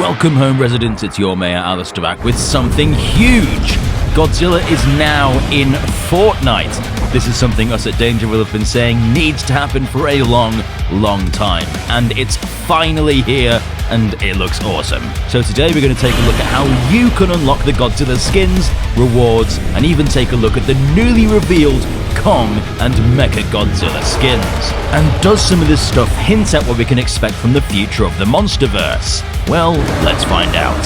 Welcome home, residents. It's your Mayor Alistair back with something huge. Godzilla is now in Fortnite. This is something us at Dangerville have been saying needs to happen for a long time. And it's finally here, and it looks awesome. So today we're going to take a look at how you can unlock the Godzilla skins, rewards, and even take a look at the newly revealed KONG and MECHAGODZILLA skins. And does some of this stuff hint at what we can expect from the future of the MonsterVerse? Well, let's find out.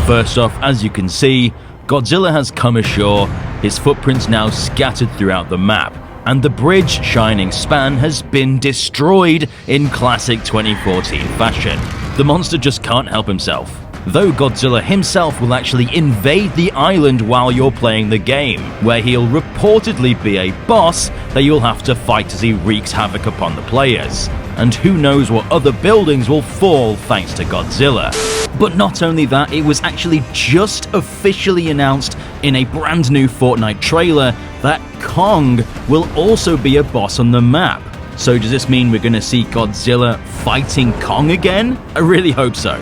First off, as you can see, Godzilla has come ashore, his footprints now scattered throughout the map, and the bridge Shining Span has been destroyed in classic 2014 fashion. The monster just can't help himself, though Godzilla himself will actually invade the island while you're playing the game, where he'll reportedly be a boss that you'll have to fight as he wreaks havoc upon the players. And who knows what other buildings will fall thanks to Godzilla. But not only that, it was actually just officially announced in a brand new Fortnite trailer that KONG will also be a boss on the map. So does this mean we're going to see Godzilla fighting KONG again? I really hope so.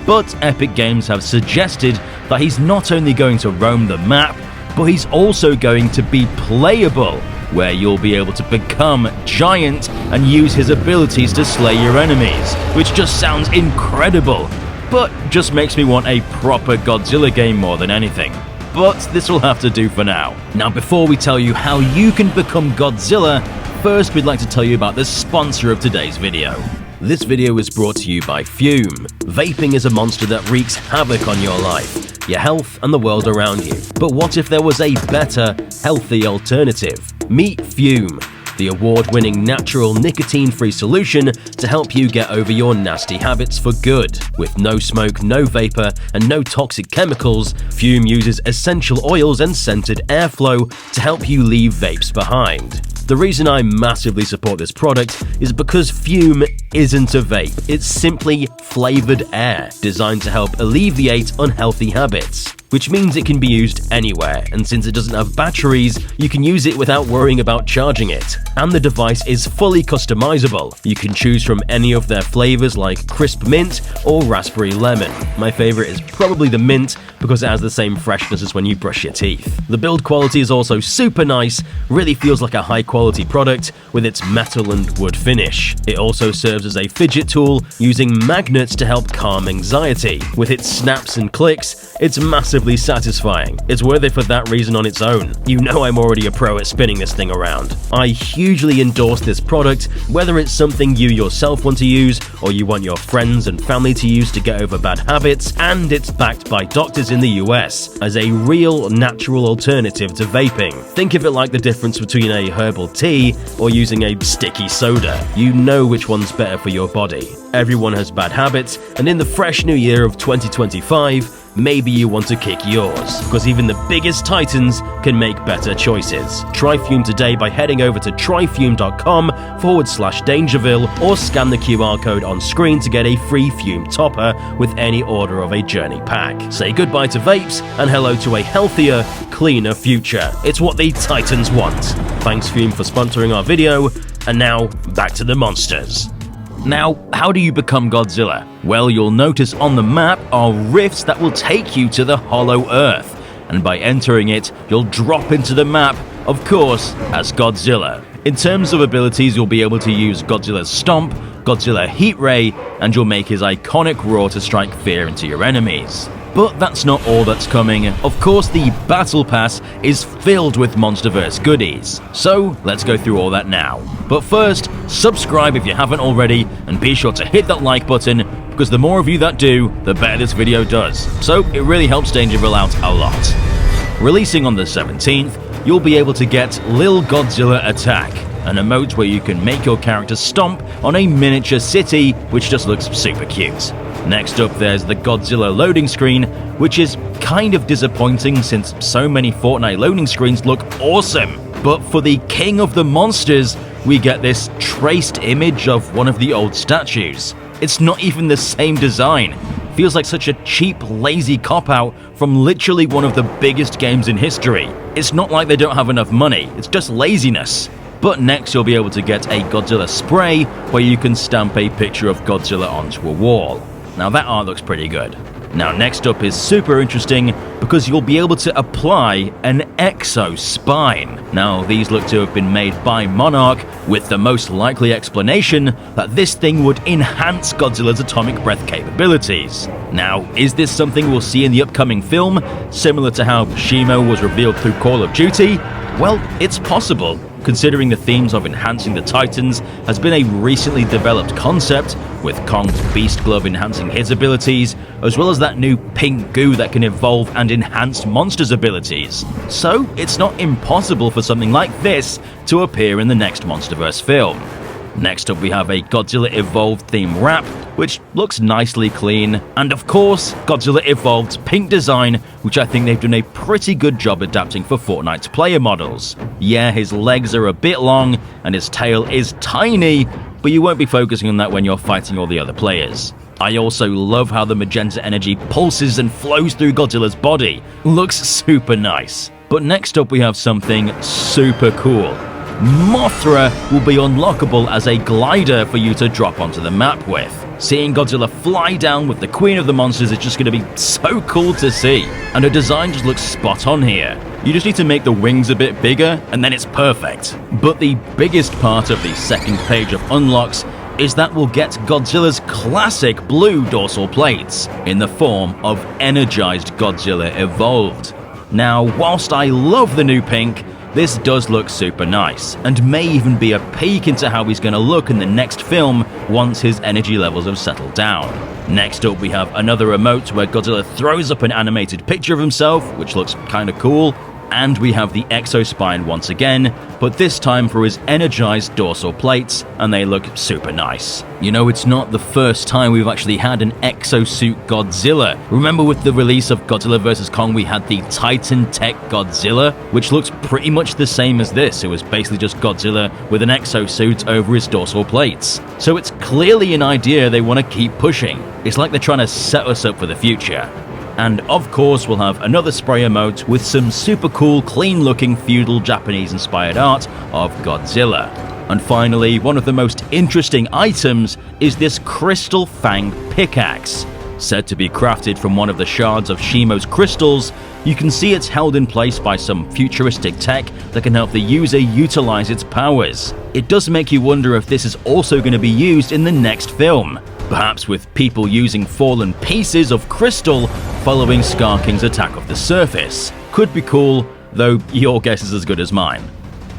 But Epic Games have suggested that he's not only going to roam the map, but he's also going to be playable, where you'll be able to become giant and use his abilities to slay your enemies, which just sounds incredible, but just makes me want a proper Godzilla game more than anything. But this will have to do for now. Now, before we tell you how you can become Godzilla, first we'd like to tell you about the sponsor of today's video. This video is brought to you by Fume. Vaping is a monster that wreaks havoc on your life, your health, and the world around you. But what if there was a better, healthy alternative? Meet Fume, the award-winning natural nicotine-free solution to help you get over your nasty habits for good. With no smoke, no vapor, and no toxic chemicals, Fume uses essential oils and scented airflow to help you leave vapes behind. The reason I massively support this product is because Fume isn't a vape, it's simply flavored air, designed to help alleviate unhealthy habits, which means it can be used anywhere, and since it doesn't have batteries, you can use it without worrying about charging it. And the device is fully customizable. You can choose from any of their flavors like crisp mint or raspberry lemon. My favorite is probably the mint because it has the same freshness as when you brush your teeth. The build quality is also super nice, really feels like a high quality product with its metal and wood finish. It also serves as a fidget tool using magnets to help calm anxiety. With its snaps and clicks, it's massively satisfying. It's worth it for that reason on its own. You know I'm already a pro at spinning this thing around. I hugely endorse this product, whether it's something you yourself want to use or you want your friends and family to use to get over bad habits, and it's backed by doctors in the US as a real natural alternative to vaping. Think of it like the difference between a herbal tea or using a sticky soda. You know which one's better for your body. Everyone has bad habits, and in the fresh new year of 2025, maybe you want to kick yours, because even the biggest titans can make better choices. Try Fume today by heading over to tryfume.com/Dangerville or scan the QR code on screen to get a free Fume topper with any order of a journey pack. Say goodbye to vapes and hello to a healthier, cleaner future. It's what the titans want. Thanks Fume for sponsoring our video, and now back to the monsters. Now, how do you become Godzilla? Well, you'll notice on the map are rifts that will take you to the Hollow Earth, and by entering it, you'll drop into the map, of course, as Godzilla. In terms of abilities, you'll be able to use Godzilla's Stomp, Godzilla Heat Ray, and you'll make his iconic roar to strike fear into your enemies. But that's not all that's coming. Of course, the Battle Pass is filled with MonsterVerse goodies. So, let's go through all that now. But first, subscribe if you haven't already, and be sure to hit that like button, because the more of you that do, the better this video does. So, it really helps Dangerville out a lot. Releasing on the 17th, you'll be able to get Lil Godzilla Attack, an emote where you can make your character stomp on a miniature city, which just looks super cute. Next up, there's the Godzilla loading screen, which is kind of disappointing since so many Fortnite loading screens look awesome. But for the King of the Monsters, we get this traced image of one of the old statues. It's not even the same design. Feels like such a cheap, lazy cop-out from literally one of the biggest games in history. It's not like they don't have enough money, it's just laziness. But next you'll be able to get a Godzilla spray where you can stamp a picture of Godzilla onto a wall. Now that art looks pretty good. Now next up is super interesting because you'll be able to apply an exo spine. Now these look to have been made by Monarch with the most likely explanation that this thing would enhance Godzilla's atomic breath capabilities. Now is this something we'll see in the upcoming film, similar to how Shimo was revealed through Call of Duty? Well, it's possible, considering the themes of enhancing the Titans has been a recently developed concept, with Kong's Beast Glove enhancing his abilities, as well as that new pink goo that can evolve and enhance monsters' abilities. So, it's not impossible for something like this to appear in the next MonsterVerse film. Next up we have a Godzilla Evolved theme wrap, which looks nicely clean, and of course, Godzilla Evolved's pink design, which I think they've done a pretty good job adapting for Fortnite's player models. Yeah, his legs are a bit long, and his tail is tiny, but you won't be focusing on that when you're fighting all the other players. I also love how the magenta energy pulses and flows through Godzilla's body. Looks super nice. But next up we have something super cool. Mothra will be unlockable as a glider for you to drop onto the map with. Seeing Godzilla fly down with the Queen of the Monsters is just going to be so cool to see, and her design just looks spot on here. You just need to make the wings a bit bigger, and then it's perfect. But the biggest part of the second page of unlocks is that we'll get Godzilla's classic blue dorsal plates in the form of energized Godzilla Evolved. Now, whilst I love the new pink, this does look super nice, and may even be a peek into how he's going to look in the next film once his energy levels have settled down. Next up we have another emote where Godzilla throws up an animated picture of himself, which looks kinda cool, and we have the exo spine once again, but this time for his energized dorsal plates, and they look super nice. You know, it's not the first time we've actually had an exosuit Godzilla. Remember with the release of Godzilla vs. Kong, we had the Titan Tech Godzilla, which looks pretty much the same as this. It was basically just Godzilla with an exosuit over his dorsal plates. So it's clearly an idea they want to keep pushing. It's like they're trying to set us up for the future. And of course we'll have another spray emote with some super cool, clean looking feudal Japanese inspired art of Godzilla. And finally, one of the most interesting items is this Crystal Fang pickaxe. Said to be crafted from one of the shards of Shimo's crystals, you can see it's held in place by some futuristic tech that can help the user utilize its powers. It does make you wonder if this is also going to be used in the next film. Perhaps with people using fallen pieces of crystal following Scar King's attack of the surface. Could be cool, though your guess is as good as mine.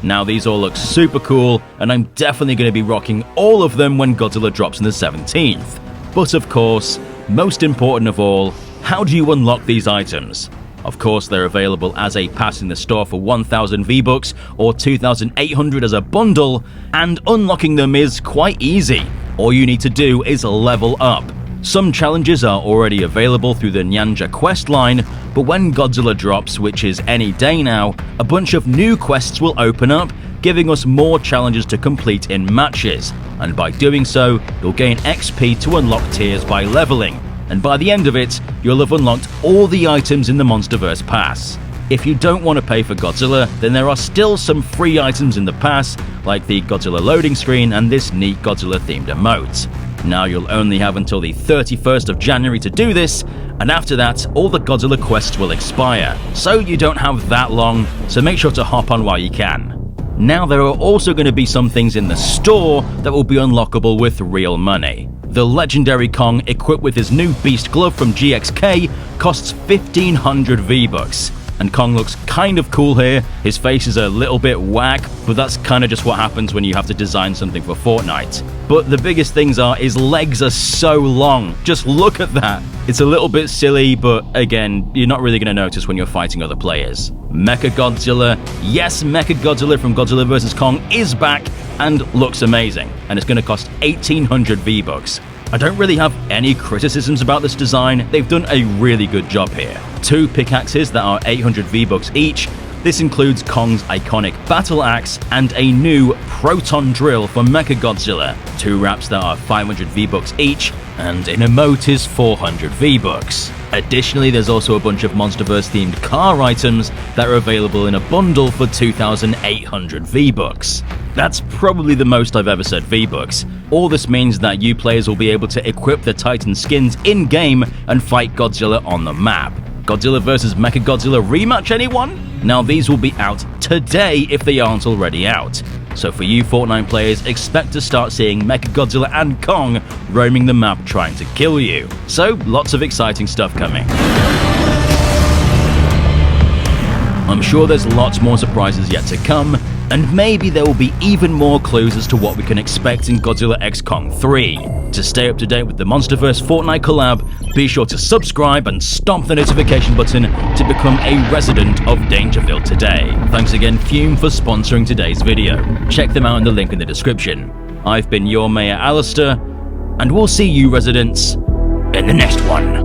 Now these all look super cool, and I'm definitely going to be rocking all of them when Godzilla drops on the 17th. But of course, most important of all, how do you unlock these items? Of course, they're available as a pass in the store for 1,000 V-Bucks or 2,800 as a bundle, and unlocking them is quite easy. All you need to do is level up. Some challenges are already available through the Nyanja quest line, but when Godzilla drops, which is any day now, a bunch of new quests will open up, giving us more challenges to complete in matches, and by doing so, you'll gain XP to unlock tiers by leveling, and by the end of it, you'll have unlocked all the items in the MonsterVerse pass. If you don't want to pay for Godzilla, then there are still some free items in the pass, like the Godzilla loading screen and this neat Godzilla themed emote. Now you'll only have until the 31st of January to do this, and after that, all the Godzilla quests will expire, so you don't have that long, so make sure to hop on while you can. Now there are also going to be some things in the store that will be unlockable with real money. The legendary Kong, equipped with his new Beast Glove from GXK, costs 1,500 V-Bucks. And Kong looks kind of cool here. His face is a little bit whack, but that's kind of just what happens when you have to design something for Fortnite. But the biggest things are his legs are so long. Just look at that. It's a little bit silly, but again, you're not really going to notice when you're fighting other players. Mechagodzilla. Yes, Mechagodzilla from Godzilla vs. Kong is back and looks amazing. And it's going to cost 1,800 V-Bucks. I don't really have any criticisms about this design. They've done a really good job here. Two pickaxes that are 800 V-Bucks each, This includes Kong's iconic battle axe and a new proton drill for Mechagodzilla, 2 wraps that are 500 V-Bucks each, and an emote is 400 V-Bucks. Additionally, there's also a bunch of MonsterVerse themed car items that are available in a bundle for 2,800 V-Bucks. That's probably the most I've ever said V-Bucks. All this means that you players will be able to equip the Titan skins in-game and fight Godzilla on the map. Godzilla vs. Mechagodzilla rematch, anyone? Now these will be out today if they aren't already out. So for you Fortnite players, expect to start seeing Mechagodzilla and Kong roaming the map trying to kill you. So lots of exciting stuff coming. I'm sure there's lots more surprises yet to come, and maybe there will be even more clues as to what we can expect in Godzilla x Kong 3. To stay up to date with the MonsterVerse Fortnite collab, be sure to subscribe and stomp the notification button to become a resident of Dangerville today. Thanks again Fume for sponsoring today's video. Check them out in the link in the description. I've been your Mayor Alistair, and we'll see you residents in the next one.